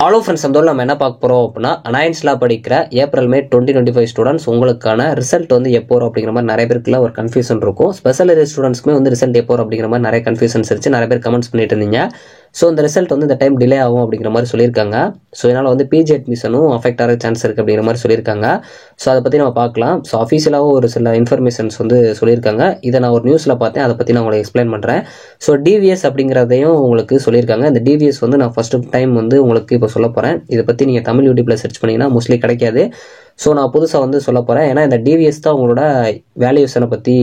Hello friends, அந்த நம்ம என்ன பார்க்க போகிறோம் அப்படின்னா, அலையன்ஸில் படிக்கிற ஏப்ரல் மே 2025 ஸ்டூடெண்ட்ஸ் உங்களுக்கான ரிசல்ட் வந்து எப்போ வரும் அப்படிங்கிற மாதிரி நிறைய பேருக்குள்ள ஒரு கன்ஃபியூஷன் இருக்கும். ஸ்பெஷல் ஏரியா ஸ்டூடெண்ட்ஸ்க்குமே வந்து ரிசல்ட் எப்போ வரும் அப்படிங்கிற மாதிரி நிறைய கன்ஃபியூஷன்ஸ் இருந்துச்சு. நிறைய பேர் கமெண்ட்ஸ் பண்ணிட்டு இருந்தீங்க. ஸோ இந்த ரிசல்ட் வந்து இந்த டைம் டிலே ஆகும் அப்படிங்கிற மாதிரி சொல்லியிருக்காங்க. ஸோ இதனால் வந்து பிஜி அட்மிஷனும் அஃபெக்ட் ஆகிற சான்ஸ் இருக்குது அப்படிங்கிற மாதிரி சொல்லியிருக்காங்க. ஸோ அதை பற்றி நம்ம பார்க்கலாம். ஸோ அஃபீஷியலாகவும் ஒரு சில இன்ஃபர்மேஷன்ஸ் வந்து சொல்லியிருக்காங்க. இதை நான் ஒரு நியூஸில் பார்த்தேன், அதை பற்றி நான் உங்களுக்கு எக்ஸ்பிளைன் பண்ணுறேன். ஸோ டிவிஎஸ் அப்படிங்கிறதையும் உங்களுக்கு சொல்லியிருக்காங்க. இந்த டிவிஎஸ் வந்து நான் ஃபர்ஸ்ட் டைம் வந்து உங்களுக்கு இப்போ சொல்ல போகிறேன். இதை பற்றி நீங்கள் தமிழ் யூடியூப்பில் சர்ச் பண்ணிங்கன்னா மோஸ்ட்லி கிடைக்காது. ஸோ நான் புதுசாக வந்து சொல்ல போகிறேன். ஏன்னா இந்த டிவிஎஸ் தான் உங்களோட வேல்யூஷனை பற்றி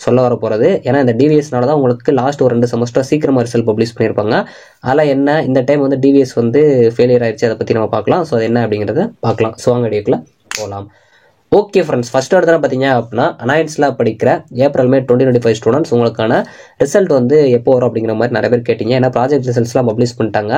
சொல்ல வர போகிறது. ஏன்னா இந்த டிவிஎஸ்னால தான் உங்களுக்கு லாஸ்ட் ஒரு 2 செமஸ்டர் சீக்கிரமாக ரிசல்ட் பப்ளிஷ் பண்ணியிருப்பாங்க. அதில் என்ன இந்த டைம் வந்து டிவிஎஸ் வந்து ஃபெயிலியர் ஆயிடுச்சு, அதை பற்றி நம்ம பார்க்கலாம். ஸோ அது என்ன அப்படிங்கிறத பார்க்கலாம். ஸோ வாங்க வீடியோக்குள்ள போகலாம். ஓகே ஃப்ரெண்ட்ஸ், ஃபர்ஸ்ட் எடுத்து பார்த்தீங்க அப்படின்னா, அலையன்ஸில் படிக்கிற ஏப்ரல் மே 2025 ஸ்டூடெண்ட்ஸ் உங்களுக்கான ரிசல்ட் வந்து எப்போ வரும் அப்படிங்கிற மாதிரி நிறைய பேர் கேட்டீங்க. ஏன்னா ப்ராஜெக்ட் ரிசல்ட்ஸ்லாம் பப்ளிஷ் பண்ணிட்டாங்க.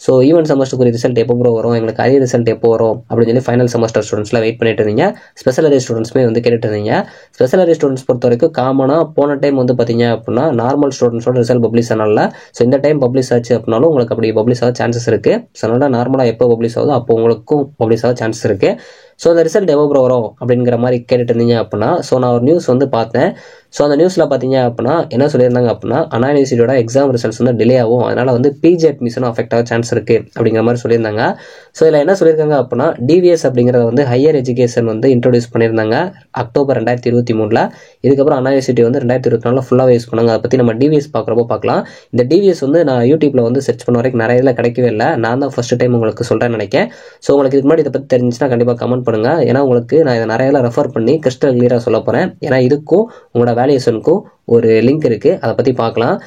ஸோ ஈவென்ட் செமஸ்டருக்கு ரிசல்ட் எப்போ வரும், எங்களுக்கு அரிய ரிசல்ட் எப்போ வரும் அப்படின்னு சொல்லி ஃபைனல் செமஸ்டர் ஸ்டூடெண்ட்ஸ்லாம் வெயிட் பண்ணிட்டு இருந்தீங்க. ஸ்பெஷல் ஏரியா ஸ்டூடெண்ட்ஸ்மே வந்து கேட்டுட்டு இருந்தீங்க. ஸ்பெஷல் ஏரியா ஸ்டூடெண்ட்ஸ் பொறுத்த வரைக்கும் காமனாக போன டைம் வந்து பார்த்தீங்க அப்படின்னா நார்மல் ஸ்டூடெண்ட்ஸோட ரிசல்ட் பப்ளிஷ் ஆனால, ஸோ இந்த டைம் பப்ளிஷ் ஆச்சு அப்படின்னாலும் உங்களுக்கு அப்படி பப்ளிஷ் ஆக சான்சஸ் இருக்குது. ஸோ அதனால நார்மலாக எப்போ பப்ளிஷ் ஆகுதோ அப்போ உங்களுக்கும் பப்ளிஷ் ஆக சான்சஸ் இருக்குது. ஸோ அந்த ரிசல்ட் எப்போ வரும் அப்படிங்கிற மாதிரி கேட்டுட்டு இருந்தீங்க அப்படின்னா, ஸோ நான் ஒரு நியூஸ் வந்து பார்த்தேன். ஸோ அந்த நியூஸில் பார்த்தீங்க அப்படின்னா என்ன சொல்லியிருந்தாங்க அப்படின்னா, அண்ணா யூனிவர்சிட்டியோட எக்ஸாம் ரிசல்ட்ஸ் வந்து டிலே ஆகும், அதனால் வந்து பிஜி அட்மிஷனும் அஃபெக்ட் ஆக சான்ஸ் இருக்குது அப்படிங்கிற மாதிரி சொல்லியிருந்தாங்க. ஸோ இதில் என்ன சொல்லியிருக்காங்க அப்படின்னா, டிவிஎஸ் அப்படிங்கிறத வந்து ஹையர் எஜுகேஷன் வந்து இன்ட்ரோடியூஸ் பண்ணியிருந்தாங்க அக்டோபர் 2023. இதுக்கப்புறம் அண்ணா யூனிவர்சிட்டி வந்து 2024 ஃபுல்லாக யூஸ் பண்ணாங்க. அதை பற்றி நம்ம டிவிஎஸ் பார்க்குறப்போ பார்க்கலாம். இந்த டிவிஎஸ் வந்து நான் யூடியூப்பில் வந்து சர்ச் பண்ண வரைக்கும் நிறைய இதில் கிடைக்கவே இல்லை. நான் தான் ஃபர்ஸ்ட் டைம் உங்களுக்கு சொல்கிறேன்னு நினைக்கிறேன். ஸோ உங்களுக்கு இதுக்கு முன்னாடி இதை பற்றி தெரிஞ்சுன்னா கண்டிப்பாக கமெண்ட் பண்ணுங்கள். ஏன்னா உங்களுக்கு நான் இதை நிறைய ரெஃபர் பண்ணி கிறிஸ்டல் கிளியராக சொல்ல போகிறேன். ஏன்னா இதுக்கும் உங்களோட வேல்யூஷனுக்கும் ஒரு லிங்க் இருக்குது, அதை பற்றி பார்க்கலாம்.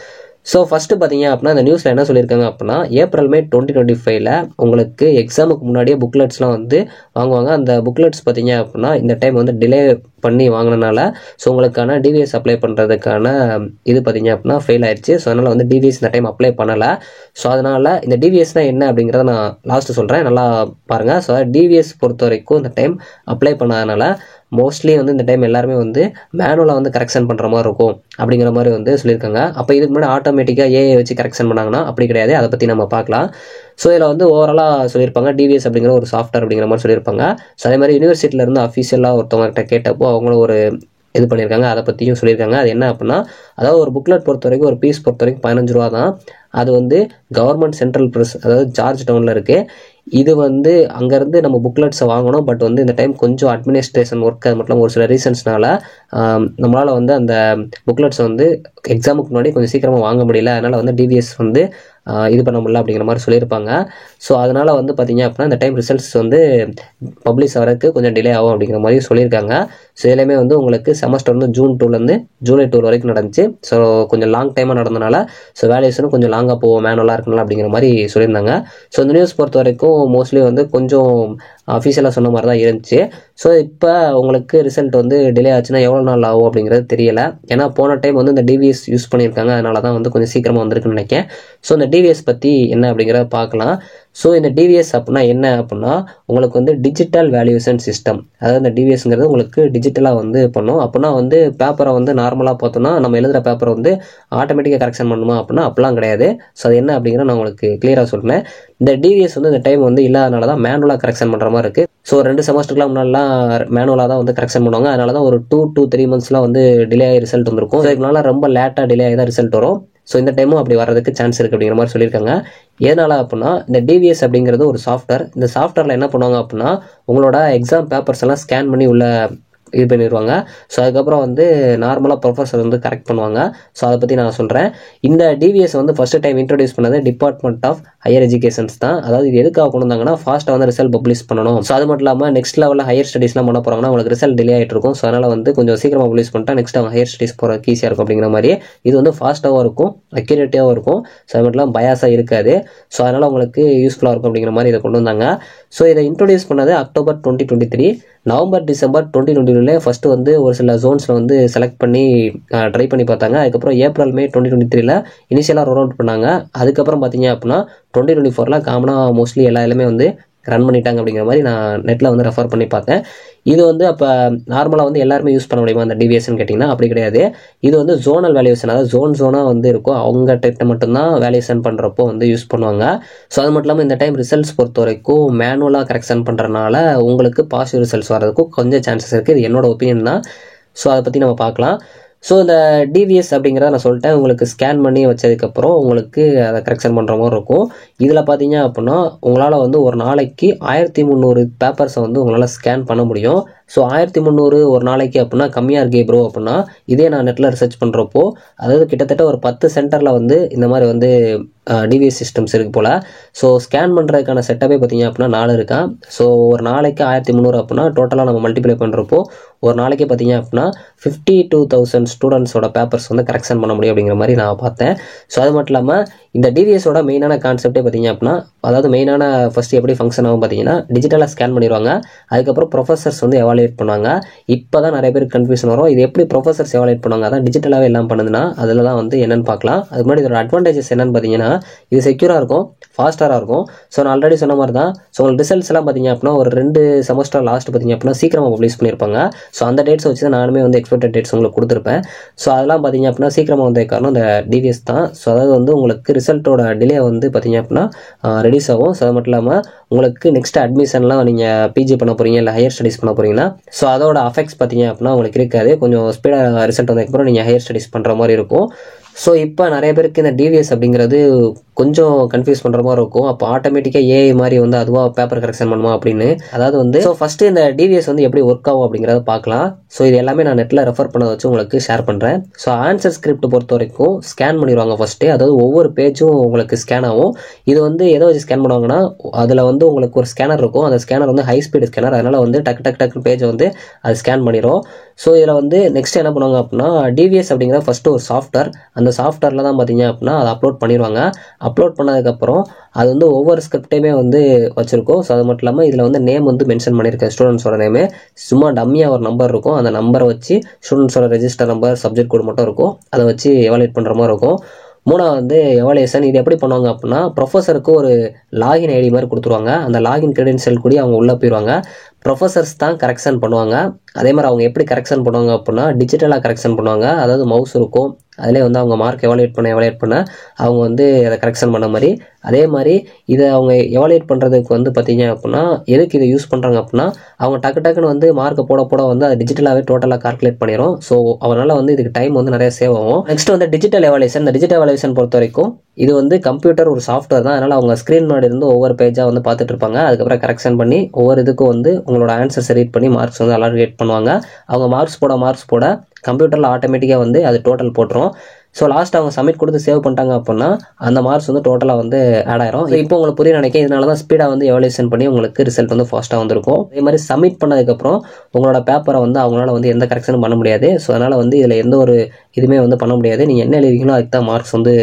ஸோ ஃபஸ்ட்டு பார்த்தீங்க அப்படின்னா இந்த நியூஸில் என்ன சொல்லியிருக்காங்க அப்படின்னா, ஏப்ரல் மே 2025 உங்களுக்கு எக்ஸாமுக்கு முன்னாடியே புக்லெட்ஸ்லாம் வந்து வாங்குவாங்க. அந்த புக்லெட்ஸ் பார்த்தீங்க அப்படின்னா இந்த டைம் வந்து டிலே பண்ணி வாங்கினனால ஸோ உங்களுக்கான டிவிஎஸ் அப்ளை பண்ணுறதுக்கான இது பார்த்தீங்க அப்படின்னா ஃபெயில் ஆயிடுச்சு. ஸோ அதனால் வந்து டிவிஎஸ் இந்த டைம் அப்ளை பண்ணலை. ஸோ அதனால் இந்த டிவிஎஸ்னால் என்ன அப்படிங்கிறத நான் லாஸ்ட்டு சொல்கிறேன், நல்லா பாருங்கள். ஸோ டிவிஎஸ் பொறுத்த வரைக்கும் இந்த டைம் அப்ளை பண்ணாதனால மோஸ்ட்லி வந்து இந்த டைம் எல்லாருமே வந்து மேனுவலாக வந்து கரெக்ஷன் பண்ணுற மாதிரி இருக்கும் அப்படிங்கிற மாதிரி வந்து சொல்லியிருக்காங்க. அப்போ இதுக்கு முன்னாடி ஆட்டோமேட்டிக்காக ஏஐ வச்சு கரெக்ஷன் பண்ணாங்கன்னா அப்படி கிடையாது. அதை பற்றி நம்ம பார்க்கலாம். ஸோ இதில் வந்து ஓவராலாக சொல்லியிருப்பாங்க டிவிஎஸ் அப்படிங்கிற ஒரு சாஃப்ட்வேர் அப்படிங்கிற மாதிரி சொல்லியிருப்பாங்க. ஸோ அதே மாதிரி யூனிவர்சிட்டியிலேருந்து அஃபீஷியலாக ஒருத்தவங்ககிட்ட கேட்டப்போ அவங்களும் ஒரு இது பண்ணியிருக்காங்க, அதை பற்றியும் சொல்லியிருக்காங்க. அது என்ன அப்படின்னா, அதாவது ஒரு புக்லெட் பொறுத்த வரைக்கும் ஒரு பீஸ் பொறுத்த வரைக்கும் 15 ரூபா தான். அது வந்து கவர்மெண்ட் சென்ட்ரல் ப்ரெஸ், அதாவது ஜார்ஜ் டவுனில் இருக்குது. இது வந்து அங்கேருந்து நம்ம புக்லெட்ஸை வாங்கணும். பட் வந்து இந்த டைம் கொஞ்சம் அட்மினிஸ்ட்ரேஷன் ஒர்க், அது மட்டும் ஒரு சில ரீசன்ஸ்னால நம்மளால் வந்து அந்த புக்லெட்ஸை வந்து எக்ஸாமுக்கு முன்னாடி கொஞ்சம் சீக்கிரமாக வாங்க முடியல. அதனால் வந்து டிவிஎஸ் வந்து இது பண்ண முடியல அப்படிங்கிற மாதிரி சொல்லியிருப்பாங்க. ஸோ அதனால் வந்து பார்த்தீங்க அப்படின்னா இந்த டைம் ரிசல்ட்ஸ் வந்து பப்ளிஷ் ஆகிறதுக்கு கொஞ்சம் டிலே ஆகும் அப்படிங்கிற மாதிரி சொல்லியிருக்காங்க. ஸோ எல்லாமே வந்து உங்களுக்கு செமஸ்டர் வந்து ஜூன் 2லேருந்து ஜூலை 2 வரைக்கும் நடந்துச்சு. ஸோ கொஞ்சம் லாங் டைமாக நடந்தனால ஸோ வேல்யூஷனும் கொஞ்சம் லாங்காக போகும், மேனுவலாக இருக்கணும் அப்படிங்கிற மாதிரி சொல்லியிருந்தாங்க. ஸோ இந்த நியூஸ் பொறுத்த வரைக்கும் மோஸ்ட்லி வந்து கொஞ்சம் அஃபீஷியலாக சொன்ன மாதிரி தான் இருந்துச்சு. ஸோ இப்போ உங்களுக்கு ரிசல்ட் வந்து டிலே ஆச்சுன்னா எவ்வளோ நாள் ஆகும் அப்படிங்கிறது தெரியலை. ஏன்னா போன டைம் வந்து இந்த டிவிஎஸ் யூஸ் பண்ணியிருக்காங்க, அதனால தான் வந்து கொஞ்சம் சீக்கிரமாக வந்திருக்குன்னு நினைக்கிறேன். ஸோ இந்த டிவிஎஸ் பற்றி என்ன அப்படிங்கிறத பார்க்கலாம். ஸோ இந்த டிவிஎஸ் அப்படின்னா என்ன அப்படின்னா, உங்களுக்கு வந்து டிஜிட்டல் வேல்யூஷன் சிஸ்டம். அதாவது இந்த டிவிஎஸ்ங்கிறது உங்களுக்கு டிஜிட்டலாக வந்து பண்ணும். அப்படின்னா வந்து பேப்பரை வந்து நார்மலாக பார்த்தோன்னா நம்ம எழுதுகிற பேப்பரை வந்து ஆட்டோமேட்டிக்காக கரெக்ஷன் பண்ணுமா அப்படின்னா அப்படிலாம் கிடையாது. ஸோ அது என்ன அப்படிங்கிறத நான் உங்களுக்கு கிளியராக சொல்கிறேன். இந்த டிவிஎஸ் வந்து இந்த டைம் வந்து இல்லாதனால தான் மேனுவலாக கரெக்ஷன் பண்ணுற மாதிரி இருக்குது. ஸோ 2 செமஸ்டருக்குலாம் முன்னாடிலாம் மேனுவலாக தான் வந்து கரெக்ஷன் பண்ணுவாங்க. அதனால தான் ஒரு 2 to 3 monthsலாம் வந்து டிலே ஆகி ரிசல்ட் வந்திருக்கும். ஸோ இதனால ரொம்ப லேட்டாக டிலே ஆகி தான் ரிசல்ட் வரும். ஸோ இந்த டைமும் அப்படி வர்றதுக்கு சான்ஸ் இருக்குது அப்படிங்கிற மாதிரி சொல்லியிருக்காங்க. எதனால் அப்படின்னா, இந்த டிவிஎஸ் அப்படிங்கிறது ஒரு சாஃப்ட்வேர். இந்த சாஃப்ட்வேரில் என்ன பண்ணுவாங்க அப்படின்னா, உங்களோட எக்ஸாம் பேப்பர்ஸ் எல்லாம் ஸ்கேன் பண்ணி உள்ள இது பண்ணிடுவாங்க. ஸோ அதுக்கப்புறம் வந்து நார்மலாக ப்ரொஃபஸர் வந்து கரெக்ட் பண்ணுவாங்க. ஸோ அதை பற்றி நான் சொல்கிறேன். இந்த டிவிஎஸ் வந்து ஃபஸ்ட்டு டைம் இன்ட்ரோடியூஸ் பண்ணது டிபார்ட்மெண்ட் ஆஃப் ஹையர் எஜுகேஷன்ஸ் தான். அதாவது இது எதுக்காக கொண்டு வந்தாங்கன்னா, ஃபாஸ்ட்டாக வந்து ரிசல்ட் பப்ளிஷ் பண்ணணும். ஸோ அது மட்டும் இல்லாமல் நெக்ஸ்ட் லெவலில் ஹையர் ஸ்டடீஸ்லாம் பண்ண போகிறாங்கன்னா உங்களுக்கு ரிசல்ட் டிலே ஆகிட்டு இருக்கும். ஸோ அதனால் வந்து கொஞ்சம் சீக்கிரமாக பப்ளிஷ் பண்ணிட்டா நெக்ஸ்ட் அவங்க ஹையர் ஸ்டடீஸ் போகிறதுக்கு ஈஸியாக இருக்கும் அப்படிங்கிற மாதிரி. இது வந்து ஃபாஸ்ட்டாகவும் இருக்கும், அக்யூரேட்டாகவும் இருக்கும். ஸோ அது மட்டும் இல்லாமல் பயாஸாக இருக்காது. ஸோ அதனால் உங்களுக்கு யூஸ்ஃபுல்லாக இருக்கும் அப்படிங்கிற மாதிரி இதை கொண்டு வந்தாங்க. ஸோ இதை இன்ட்ரோடியூஸ் பண்ணது அக்டோபர் 2023. நவம்பர் டிசம்பர் 2022 ஃபஸ்ட்டு வந்து ஒரு சில ஜோன்ஸில் வந்து செலக்ட் பண்ணி ட்ரை பண்ணி பார்த்தாங்க. அதுக்கப்புறம் ஏப்ரல் மே 2023 இனிஷியலாக ரோல் அவுட் பண்ணாங்க. அதுக்கப்புறம் பார்த்தீங்க அப்படின்னா 2024 காமனாக மோஸ்ட்லி எல்லா வந்து ரன் பண்ணிட்டாங்க அப்படிங்கிற மாதிரி நான் நெட்டில் வந்து ரெஃபர் பண்ணி பார்த்தேன். இது வந்து அப்போ நார்மலாக வந்து எல்லாருமே யூஸ் பண்ண முடியுமா அந்த டிவிஎஸ்ன்னு கேட்டிங்கன்னா அப்படி கிடையாது. இது வந்து ஜோனல் வேல்யூஷன், அதாவது ஜோனாக வந்து இருக்கும், அவங்க டைப்ட மட்டும்தான் வேல்யூஷன் பண்ணுறப்போ வந்து யூஸ் பண்ணுவாங்க. ஸோ அது மட்டும் இல்லாமல் இந்த டைம் ரிசல்ட்ஸ் பொறுத்த வரைக்கும் மேனுவலாக கரெக்ஷன் பண்ணுறதுனால உங்களுக்கு பாசிட்டிவ் ரிசல்ட்ஸ் வரதுக்கும் கொஞ்சம் சான்சஸ் இருக்குது. இது என்னோட ஒப்பீனியன் தான். ஸோ அதை பற்றி நம்ம பார்க்கலாம். ஸோ இந்த டிவிஎஸ் அப்படிங்கிறத நான் சொல்லிட்டேன், உங்களுக்கு ஸ்கேன் பண்ணி வச்சதுக்கப்புறம் உங்களுக்கு அதை கரெக்ஷன் பண்ணுற மாதிரி இருக்கும். இதில் பார்த்தீங்க அப்படின்னா உங்களால் வந்து ஒரு நாளைக்கு 1300 பேப்பர்ஸை வந்து உங்களால் ஸ்கேன் பண்ண முடியும். ஸோ 1300 ஒரு நாளைக்கு அப்படின்னா கம்மியாக இருக்கே ப்ரோ அப்படின்னா, இதே நான் நெட்டில் ரிசர்ச் பண்ணுறப்போ அதாவது கிட்டத்தட்ட ஒரு 10 சென்டரில் வந்து இந்த மாதிரி வந்து டிவிஎஸ் சிஸ்டம்ஸ் இருக்குது போல். ஸோ ஸ்கேன் பண்ணுறதுக்கான செட்டப்பே பார்த்தீங்க அப்படின்னா 4 இருக்கா. ஸோ ஒரு நாளைக்கு 1300 அப்படின்னா டோட்டலாக நம்ம மல்டிப்ளை பண்ணுறப்போ ஒரு நாளைக்கு பார்த்தீங்க அப்படின்னா 52,000 ஸ்டூடெண்ட்ஸோட பேப்பர்ஸ் வந்து கரெக்ஷன் பண்ண முடியும் அப்படிங்கிற மாதிரி நான் பார்த்தேன். ஸோ அது மட்டும் இல்லாமல் இந்த டிவிஎஸோட மெயினான கான்செப்டே பார்த்தீங்க அப்படின்னா, அதாவது மெயினான ஃபஸ்ட்டு எப்படி ஃபங்க்ஷன் ஆகும் பார்த்தீங்கன்னா, டிஜிட்டலாக ஸ்கேன் பண்ணிடுவாங்க, அதுக்கப்புறம் ப்ரொஃபஸர்ஸ் வந்து எவாலுவேட் பண்ணுவாங்க. இப்போ தான் நிறைய பேருக்கு கன்ஃபியூஷன் வரும், இது எப்படி ப்ரொஃபஸர்ஸ் எவாலுவேட் பண்ணுவாங்க, அதான் டிஜிட்டலாகவே எல்லாம் பண்ணுதுன்னா அதில் தான் வந்து என்னென்னு பார்க்கலாம். அதுக்கு முன்னாடி இதோட அட்வான்டேஜஸ் என்னென்னு பார்த்தீங்கன்னா, இது செக்யூராக இருக்கும், ஃபாஸ்ட்டாக இருக்கும். ஸோ நான் ஆல்ரெடி சொன்ன மாதிரி தான். ஸோ உங்களுக்கு ரிசல்ட்ஸ் எல்லாம் பார்த்தீங்க அப்படின்னா ஒரு 2 செமஸ்டர் லாஸ்ட் பார்த்தீங்க அப்படின்னா சீக்கிரமாக பப்ளிஷ் பண்ணியிருப்பாங்க. ஸோ அந்த டேட்ஸ் வச்சு தான் நானுமே வந்து எக்ஸ்பெக்டட் டேட்ஸ் உங்களுக்கு கொடுத்துருப்பேன். ஸோ அதெல்லாம் பார்த்தீங்க அப்படின்னா சீக்கிரமாக வந்த காரணம் இந்த டிவிஎஸ் தான். ஸோ அதாவது வந்து உங்களுக்கு ரிசல்ட்டோட டிலே வந்து பார்த்தீங்க அப்படின்னா ரெடியூஸ் ஆகும். ஸோ அது மட்டும் இல்லாமல் உங்களுக்கு நெக்ஸ்ட் அட்மிஷன்லாம் நீங்கள் பிஜி பண்ண போகிறீங்க இல்லை ஹையர் ஸ்டடீஸ் பண்ண போகிறீங்கன்னா ஸோ அதோட அஃபெக்ட்ஸ் பார்த்தீங்க அப்படின்னா உங்களுக்கு இருக்காது. கொஞ்சம் ஸ்பீடாக ரிசல்ட் வந்ததுக்கப்புறம் நீங்கள் ஹையர் ஸ்டடீஸ் பண்ணுற மாதிரி இருக்கும். ஸோ இப்போ நிறைய பேருக்கு இந்த டிவிஎஸ் அப்படிங்கிறது கொஞ்சம் கன்ஃபியூஸ் பண்ணுற மாதிரி இருக்கும். அப்போ ஆட்டோமேட்டிக்காக ஏஐ மாதிரி வந்து அதுவாக பேப்பர் கரெக்ஷன் பண்ணுமா அப்படின்னு. அதாவது வந்து ஸோ ஃபஸ்ட்டு இந்த டிவிஎஸ் வந்து எப்படி ஒர்க் ஆகும் அப்படிங்கிறத பார்க்கலாம். ஸோ இது எல்லாமே நான் நெட்டில் ரெஃபர் பண்ண வச்சு உங்களுக்கு ஷேர் பண்ணுறேன். ஸோ ஆன்சர் ஸ்கிரிப்ட் பொறுத்த வரைக்கும் ஸ்கேன் பண்ணிடுவாங்க ஃபஸ்ட்டு, அதாவது ஒவ்வொரு பேஜும் உங்களுக்கு ஸ்கேன் ஆகும். இது வந்து எதை வச்சு ஸ்கேன் பண்ணுவாங்கன்னா, அதில் வந்து உங்களுக்கு ஒரு ஸ்கேனர் இருக்கும், அந்த ஸ்கேனர் வந்து ஹை ஸ்பீடு ஸ்கேனர், அதனால் வந்து டக்கு பேஜை வந்து அது ஸ்கேன் பண்ணிடும். ஸோ இதில் வந்து நெக்ஸ்ட் என்ன பண்ணுவாங்க அப்படின்னா, டிவிஎஸ் அப்படிங்கிற ஃபஸ்ட்டு ஒரு சாஃப்ட்வேர், அந்த சாஃப்ட்வேரில் தான் பார்த்தீங்க அப்படின்னா அதை அப்லோட் பண்ணிடுவாங்க. அப்லோட் பண்ணதுக்கப்புறம் அது வந்து ஒவ்வொரு ஸ்கிரிப்டையுமே வந்து வச்சுருக்கோம். ஸோ அது மட்டும் இல்லாமல் இதில் வந்து நேம் வந்து மென்ஷன் பண்ணியிருக்கேன், ஸ்டூடெண்ட்ஸோட நேமு. சும்மா டம்மியாக ஒரு நம்பர் இருக்கும், அந்த நம்பரை வச்சு ஸ்டூடெண்ட்ஸோட ரெஜிஸ்டர் நம்பர், சப்ஜெக்ட் கோடு மட்டும் இருக்கும், அதை வச்சு எவாலுவேட் பண்ணுற மாதிரி இருக்கும். மூணாவது வந்து எவாலுவேஷன். இது எப்படி பண்ணுவாங்க அப்படின்னா, ப்ரொஃபஸருக்கு ஒரு லாகின் ஐடி மாதிரி கொடுத்துருவாங்க, அந்த லாகின் கிரெடென்ஷியல் கூடி அவங்க உள்ளே போயிடுவாங்க. ப்ரொஃபஸர்ஸ் தான் கரெக்ஷன் பண்ணுவாங்க. அதே மாதிரி அவங்க எப்படி கரெக்ஷன் பண்ணுவாங்க அப்படின்னா, டிஜிட்டலாக கரெக்ஷன் பண்ணுவாங்க. அதாவது மவுஸ் இருக்கும், அதிலே வந்து அவங்க மார்க் எவாலுவேட் பண்ண அவங்க வந்து அதை கரெக்ஷன் பண்ண மாதிரி. அதே மாதிரி இதை அவங்க எவாலுவேட் பண்ணுறதுக்கு வந்து பார்த்தீங்க அப்படின்னா, எதுக்கு இதை யூஸ் பண்ணுறாங்க அப்படின்னா, அவங்க டக்குன்னு வந்து மார்க்கை போட வந்து அதை டிஜிட்டலாகவே டோட்டலாக கால்குலேட் பண்ணிடும். ஸோ அவனால் வந்து இதுக்கு டைம் வந்து நிறைய சேவ் ஆகும். நெக்ஸ்ட் வந்து டிஜிட்டல் எவாலுவேஷன். இந்த டிஜிட்டல் எவாலுவேஷன் பொறுத்த வரைக்கும் இது வந்து கம்ப்யூட்டர் ஒரு சாஃப்ட்வேர் தான், அதனால் அவங்க ஸ்க்ரீன் முன்னாடி இருந்து ஒவ்வொரு பேஜாக வந்து பார்த்துட்டு இருப்பாங்க. அதுக்கப்புறம் கரெக்ஷன் பண்ணி ஒவ்வொரு இதுக்கும் வந்து உங்களோட ஆன்சர்ஸை ரீட் பண்ணி மார்க்ஸ் வந்து அலார்கேட் பண்ணுவாங்க. அவங்க மார்க்ஸ் போட கம்ப்யூட்டரில் ஆட்டோமேட்டிக்காக வந்து அது டோட்டல் போட்டுரும். ஸோ லாஸ்ட் அவங்க சப்மிட் கொடுத்து சேவ் பண்ணிட்டாங்க அப்படின்னா அந்த மார்க்ஸ் வந்து டோட்டலாக வந்து ஆட் ஆயிரும். இப்போ உங்களுக்கு புரிய நினைக்கிறேன், இதனால தான் ஸ்பீடாக வந்து எவாலுவேஷன் பண்ணி உங்களுக்கு ரிசல்ட் வந்து ஃபாஸ்ட்டாக வந்திருக்கும். அதே மாதிரி சப்மிட் பண்ணதுக்கப்புறம் உங்களோட பேப்பரை வந்து அவங்களால வந்து எந்த கரெக்ஷனும் பண்ண முடியாது. ஸோ அதனால் வந்து இதில் எந்த ஒரு இதுவுமே வந்து பண்ண முடியாது. நீங்கள் என்ன எழுதிங்களோ அதுக்கு தான் மார்க்ஸ் வந்து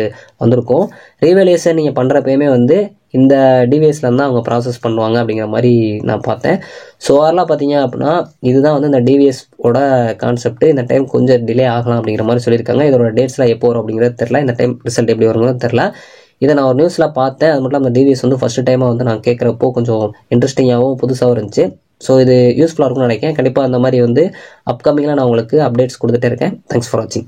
வந்திருக்கும். ரீவேல்யூஷன் நீங்கள் பண்ணுறப்பயுமே வந்து இந்த டிவிஎஸ்ல தான் அவங்க ப்ராசஸ் பண்ணுவாங்க அப்படிங்கிற மாதிரி நான் பார்த்தேன். ஸோ அதெல்லாம் பார்த்தீங்க அப்படின்னா இதுதான் வந்து இந்த டிவிஎஸோட கான்செப்ட். இந்த டைம் கொஞ்சம் டிலே ஆகலாம் அப்படிங்கிற மாதிரி சொல்லியிருக்காங்க. இதோட டேட்ஸ்லாம் எப்போ வரும் அப்படிங்கிறது தெரில, இந்த டைம் ரிசல்ட் எப்படி வருங்கிறது தெரில. இதை நான் ஒரு நியூஸில் பார்த்தேன். அது மட்டும் அந்த டிவிஎஸ் வந்து ஃபஸ்ட்டு டைமாக வந்து நான் கேட்குறப்போ கொஞ்சம் இன்ட்ரெஸ்டிங்காகவும் புதுசாகவும் இருந்துச்சு. ஸோ இது யூஸ்ஃபுல்லாக இருக்கும்னு நினைக்கிறேன். கண்டிப்பாக அந்த மாதிரி வந்து அப்கமிங்கில் நான் உங்களுக்கு அப்டேட்ஸ் கொடுத்துட்டே இருக்கேன். தேங்க்ஸ் ஃபார் வாட்சிங்.